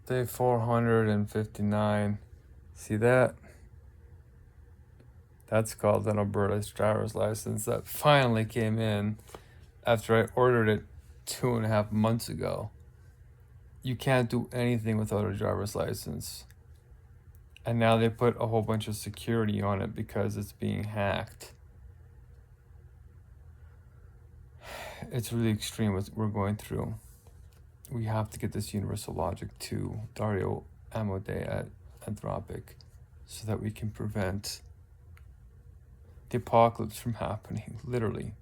Day 459. See that? That's called an Alberta's driver's license that finally came in after I ordered it 2.5 months ago. You can't do anything without a driver's license. And now they put a whole bunch of security on it because it's being hacked. It's really extreme what we're going through. We have to get this universal logic to Dario Amode at Anthropic so that we can prevent the apocalypse from happening, literally.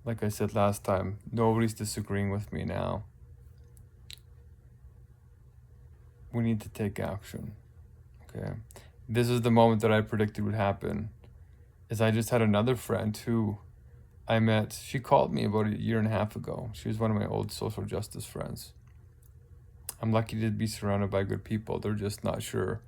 Like I said last time, nobody's disagreeing with me now. We need to take action, okay? This is the moment that I predicted would happen, is I just had another friend who I met. She called me about 1.5 years ago. She was one of my old social justice friends. I'm lucky to be surrounded by good people. They're just not sure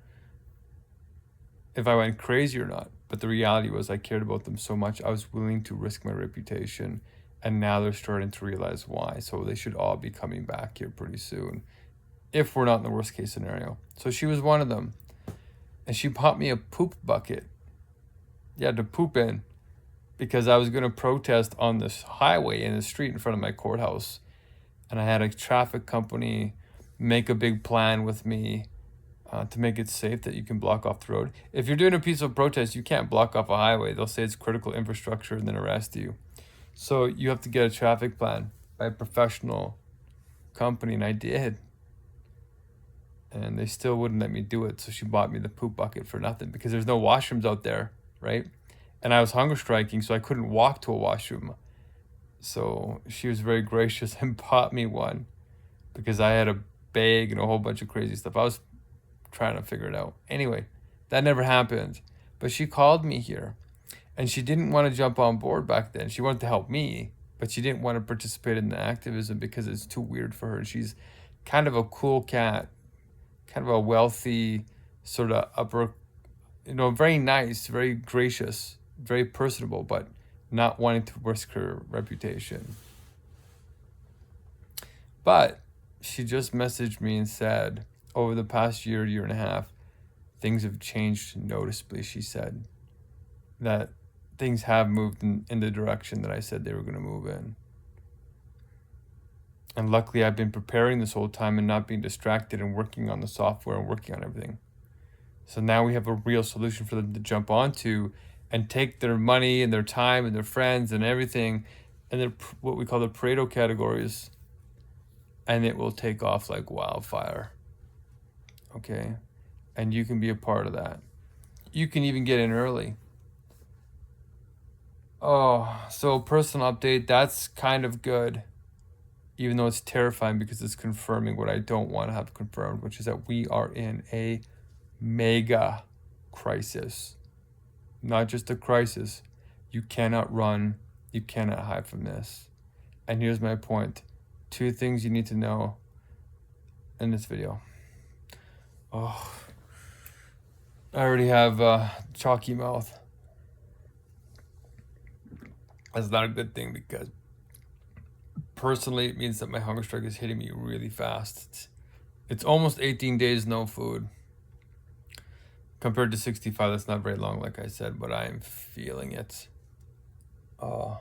if I went crazy or not. But the reality was I cared about them so much, I was willing to risk my reputation. And now they're starting to realize why. So they should all be coming back here pretty soon, if we're not in the worst case scenario. So she was one of them. And she bought me a poop bucket. Yeah, to poop in. Because I was going to protest on this highway in the street in front of my courthouse. And I had a traffic company make a big plan with me to make it safe that you can block off the road. If you're doing a peaceful protest, you can't block off a highway. They'll say it's critical infrastructure and then arrest you. So you have to get a traffic plan by a professional company, and I did. And they still wouldn't let me do it. So she bought me the poop bucket for nothing because there's no washrooms out there, right? And I was hunger striking, so I couldn't walk to a washroom. So she was very gracious and bought me one because I had a bag and a whole bunch of crazy stuff. I was trying to figure it out. Anyway, that never happened. But she called me here, and she didn't want to jump on board back then. She wanted to help me, but she didn't want to participate in the activism because it's too weird for her. She's kind of a cool cat, kind of a wealthy, sort of upper, very nice, very gracious, very personable, but not wanting to risk her reputation. But she just messaged me and said, over the past year and a half, things have changed noticeably, she said. That things have moved in the direction that I said they were going to move in. And luckily, I've been preparing this whole time and not being distracted and working on the software and working on everything. So now we have a real solution for them to jump onto and take their money and their time and their friends and everything and their what we call the Pareto categories, and it will take off like wildfire. Okay? And you can be a part of that. You can even get in early. Oh, so personal update, that's kind of good. Even though it's terrifying because it's confirming what I don't want to have confirmed, which is that we are in a mega crisis. Not just a crisis. You cannot run. You cannot hide from this. And here's my point. 2 things you need to know in this video. Oh, I already have chalky mouth. That's not a good thing because personally it means that my hunger strike is hitting me really fast. It's almost 18 days no food. Compared to 65, that's not very long, like I said, but I'm feeling it. I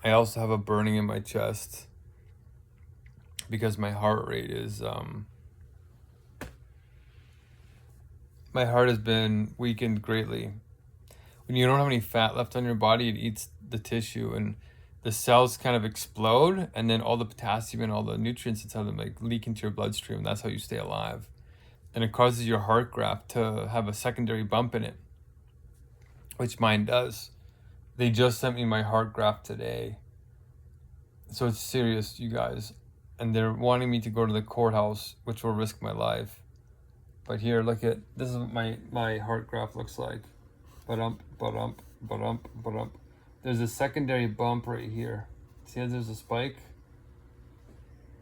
also have a burning in my chest because my heart rate is my heart has been weakened greatly. When you don't have any fat left on your body, it eats the tissue and the cells kind of explode, and then all the potassium and all the nutrients inside them like leak into your bloodstream. That's how you stay alive. And it causes your heart graft to have a secondary bump in it, which mine does. They just sent me my heart graft today. So it's serious, you guys. And they're wanting me to go to the courthouse, which will risk my life. But here, look at, this is what my heart graft looks like. Ba-dump, ba-dump, ba-dump, ba-dump. There's a secondary bump right here. See how there's a spike?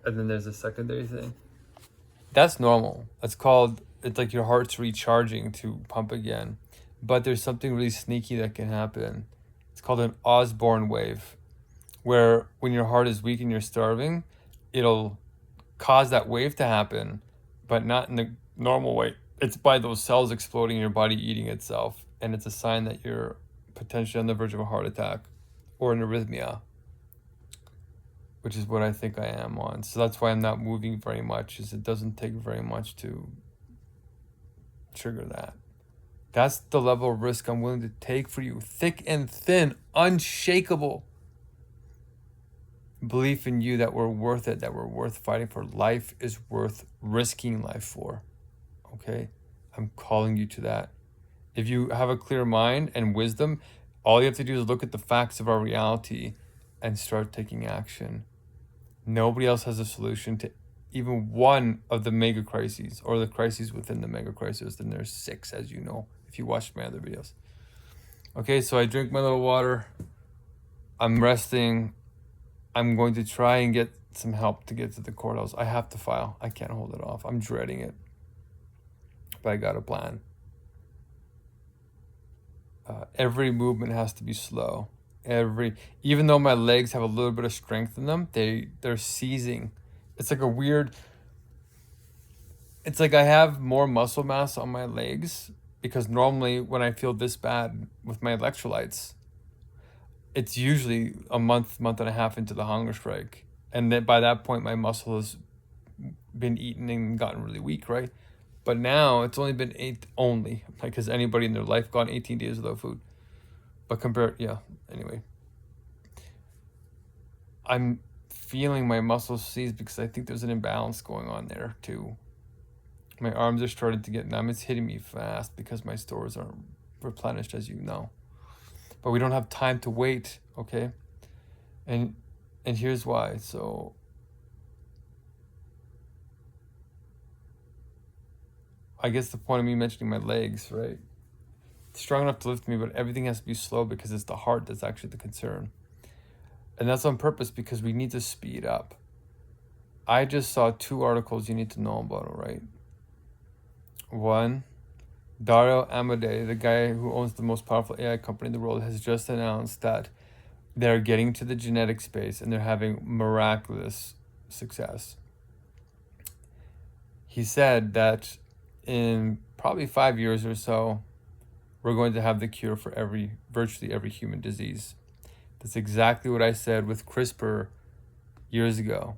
And then there's a secondary thing. That's normal. It's like your heart's recharging to pump again. But there's something really sneaky that can happen. It's called an Osborne wave, where when your heart is weak and you're starving, it'll cause that wave to happen, but not in the normal way. It's by those cells exploding in your body, eating itself. And it's a sign that you're potentially on the verge of a heart attack or an arrhythmia, which is what I think I am on. So that's why I'm not moving very much, is it doesn't take very much to trigger that. That's the level of risk I'm willing to take for you. Thick and thin, unshakable belief in you that we're worth it, that we're worth fighting for. Life is worth risking life for. Okay? I'm calling you to that. If you have a clear mind and wisdom, all you have to do is look at the facts of our reality and start taking action. Nobody else has a solution to even one of the mega crises or the crises within the mega crisis. And there's 6, as you know, if you watched my other videos. Okay, so I drink my little water. I'm resting. I'm going to try and get some help to get to the courthouse. I have to file. I can't hold it off. I'm dreading it. But I got a plan. Every movement has to be slow. Even though my legs have a little bit of strength in them, they're seizing. It's like a weird, it's like I have more muscle mass on my legs, because normally when I feel this bad with my electrolytes, it's usually a month and a half into the hunger strike. And then by that point, my muscle has been eaten and gotten really weak, right? But now it's only been 8 only. Like, has anybody in their life gone 18 days without food? But anyway. I'm feeling my muscles seize because I think there's an imbalance going on there too. My arms are starting to get numb. It's hitting me fast because my stores aren't replenished, as you know. But we don't have time to wait, okay? And here's why. So I guess the point of me mentioning my legs, right? It's strong enough to lift me, but everything has to be slow because it's the heart that's actually the concern. And that's on purpose because we need to speed up. I just saw 2 articles you need to know about, all right? One, Dario Amodei, the guy who owns the most powerful AI company in the world, has just announced that they're getting to the genetic space and they're having miraculous success. He said that in probably 5 years or so, we're going to have the cure for virtually every human disease. That's exactly what I said with CRISPR years ago.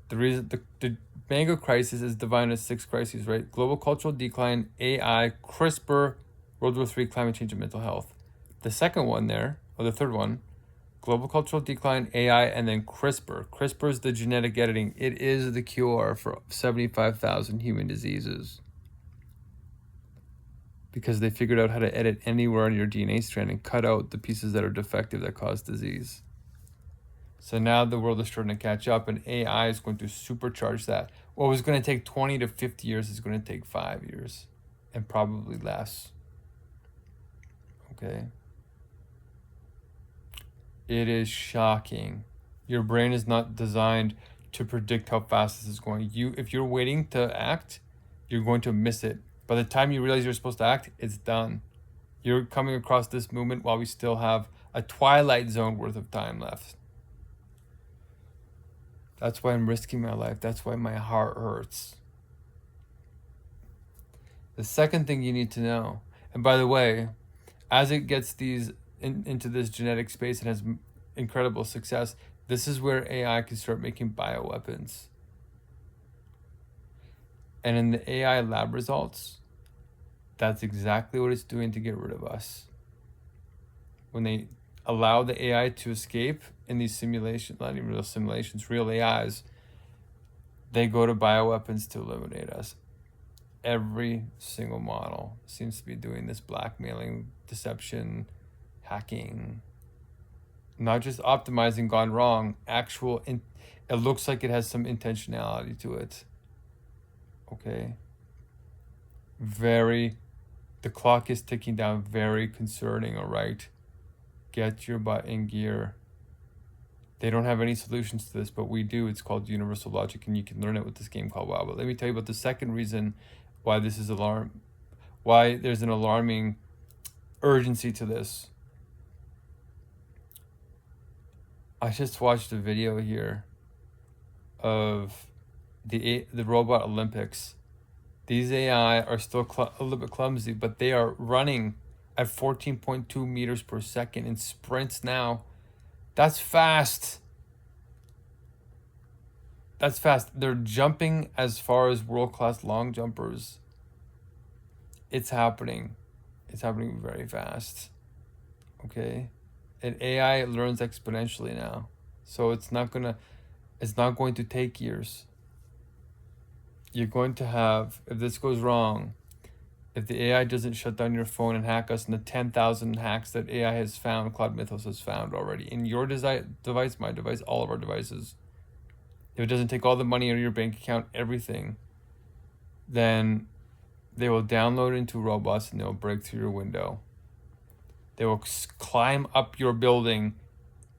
The reason the Megacrisis is divided into 6 crises, right? Global cultural decline, AI, CRISPR, World War III, climate change, and mental health. The second one there, or the third one, global cultural decline, AI, and then CRISPR. CRISPR is the genetic editing. It is the cure for 75,000 human diseases, because they figured out how to edit anywhere on your DNA strand and cut out the pieces that are defective that cause disease. So now the world is starting to catch up, and AI is going to supercharge that. What was going to take 20 to 50 years is going to take 5 years, and probably less. Okay? It is shocking. Your brain is not designed to predict how fast this is going. If you're waiting to act, you're going to miss it. By the time you realize you're supposed to act, it's done. You're coming across this movement while we still have a twilight zone worth of time left. That's why I'm risking my life. That's why my heart hurts. The second thing you need to know, and by the way, as it gets into this genetic space and has incredible success, this is where AI can start making bioweapons. And in the AI lab results, that's exactly what it's doing to get rid of us. When they allow the AI to escape in these simulations, not even real simulations, real AIs, they go to bioweapons to eliminate us. Every single model seems to be doing this: blackmailing, deception, hacking. Not just optimizing gone wrong, it looks like it has some intentionality to it. Okay? The clock is ticking down, very concerning, all right? Get your butt in gear. They don't have any solutions to this, but we do. It's called universal logic, and you can learn it with this game called WoW. But let me tell you about the second reason why this is why there's an alarming urgency to this. I just watched a video here of the robot Olympics. These AI are still a little bit clumsy, but they are running at 14.2 meters per second in sprints now. That's fast. That's fast. They're jumping as far as world-class long jumpers. It's happening. It's happening very fast. Okay? And AI learns exponentially now. So it's not going to take years. You're going to have, if this goes wrong, if the AI doesn't shut down your phone and hack us, and the 10,000 hacks that AI has found, Cloud Mythos has found already, in your device, my device, all of our devices, if it doesn't take all the money out of your bank account, everything, then they will download into robots and they'll break through your window. They will climb up your building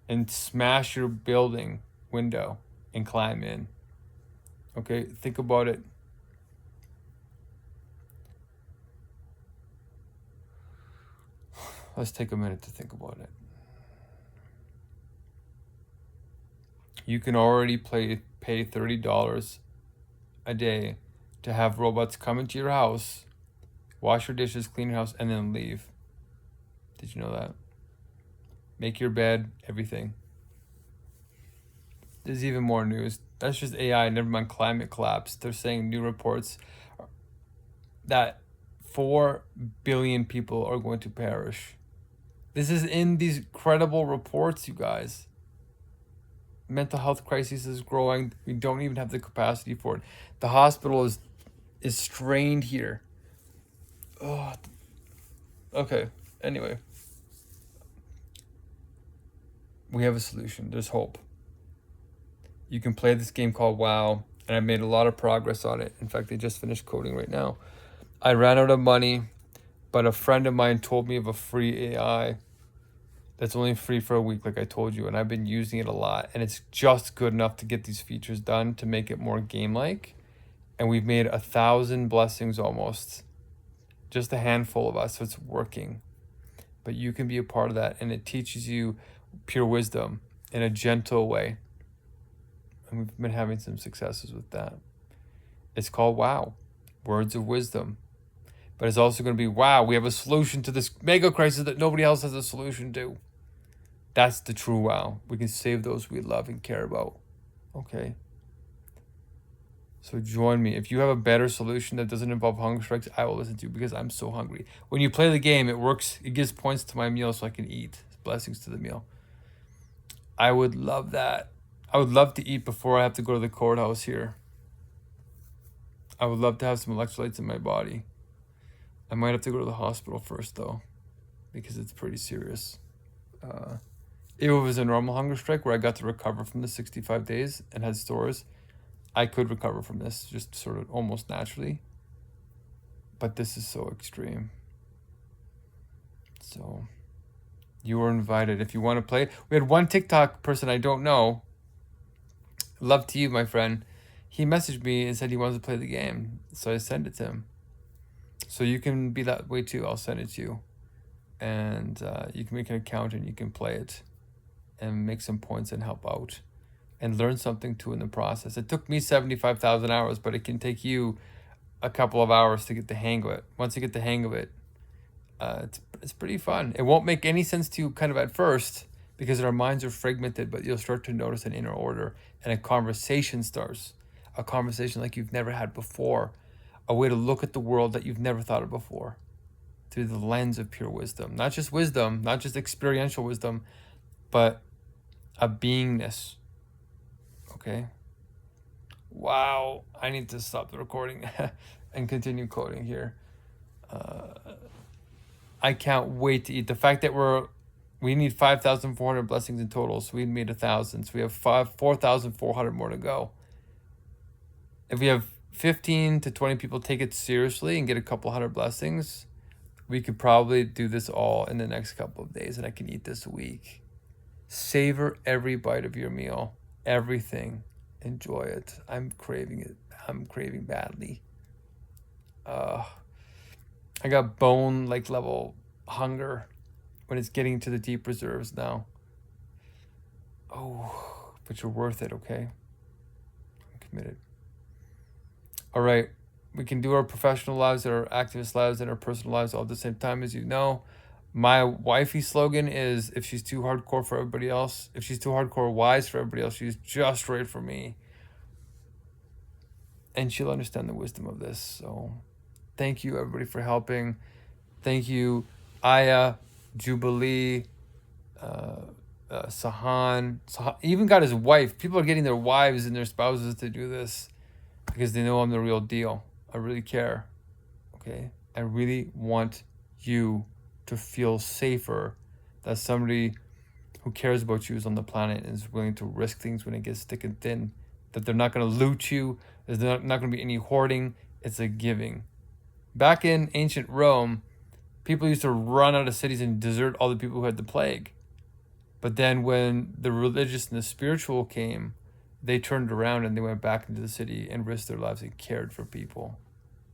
and smash your building window and climb in. Okay, think about it. Let's take a minute to think about it. You can already pay $30 a day to have robots come into your house, wash your dishes, clean your house, and then leave. Did you know that? Make your bed, everything. There's even more news. That's just AI, never mind climate collapse. They're saying new reports that 4 billion people are going to perish. This is in these credible reports, you guys. Mental health crisis is growing. We don't even have the capacity for it. The hospital is strained here. Oh, okay. Anyway, we have a solution. There's hope. You can play this game called WoW, and I made a lot of progress on it. In fact, I just finished coding right now. I ran out of money, but a friend of mine told me of a free AI that's only free for a week, like I told you, and I've been using it a lot, and it's just good enough to get these features done to make it more game-like. And we've made 1,000 blessings almost. Just a handful of us, so it's working. But you can be a part of that, and it teaches you pure wisdom in a gentle way. And we've been having some successes with that. It's called WoW, Words of Wisdom. But it's also going to be, wow, we have a solution to this mega crisis that nobody else has a solution to. That's the true WoW. We can save those we love and care about. Okay? So join me. If you have a better solution that doesn't involve hunger strikes, I will listen to you because I'm so hungry. When you play the game, it works. It gives points to my meal so I can eat. Blessings to the meal. I would love that. I would love to eat before I have to go to the courthouse here. I would love to have some electrolytes in my body. I might have to go to the hospital first, though, because it's pretty serious. If it was a normal hunger strike where I got to recover from the 65 days and had stores, I could recover from this just sort of almost naturally. But this is so extreme. So you are invited if you want to play. We had one TikTok person I don't know. Love to you, my friend. He messaged me and said he wants to play the game. So I sent it to him. So you can be that way too. I'll send it to you. And you can make an account and you can play it and make some points and help out and learn something too in the process. It took me 75,000 hours, but it can take you a couple of hours to get the hang of it. Once you get the hang of it, it's pretty fun. It won't make any sense to you kind of at first because our minds are fragmented, but you'll start to notice an inner order and a conversation starts. A conversation like you've never had before. A way to look at the world that you've never thought of before through the lens of pure wisdom. Not just wisdom, not just experiential wisdom, but a beingness. Okay? Wow. I need to stop the recording and continue coding here. I can't wait to eat. The fact that we need 5,400 blessings in total, so we made 1,000. So we have 4,400 more to go. If we have 15 to 20 people take it seriously and get a couple hundred blessings, we could probably do this all in the next couple of days, and I can eat this week. Savor every bite of your meal. Everything. Enjoy it. I'm craving it. I'm craving badly. I got bone-like level hunger when it's getting to the deep reserves now. Oh, but you're worth it, okay? committed. All right, we can do our professional lives, our activist lives, and our personal lives all at the same time, as you know. My wifey slogan is, if she's too hardcore for everybody else, if she's too hardcore wise for everybody else, she's just right for me. And she'll understand the wisdom of this. So thank you, everybody, for helping. Thank you, Aya, Jubilee, Sahan even got his wife. People are getting their wives and their spouses to do this because they know I'm the real deal. I really care. Okay? I really want you to feel safer that somebody who cares about you is on the planet and is willing to risk things when it gets thick and thin. That they're not going to loot you. There's not going to be any hoarding. It's a giving. Back in ancient Rome, people used to run out of cities and desert all the people who had the plague. But then when the religious and the spiritual came, they turned around and they went back into the city and risked their lives and cared for people.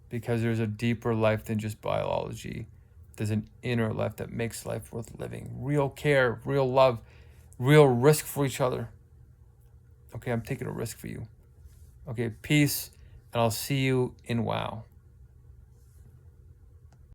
Because there's a deeper life than just biology. There's an inner life that makes life worth living. Real care, real love, real risk for each other. Okay, I'm taking a risk for you. Okay, peace, and I'll see you in WoW.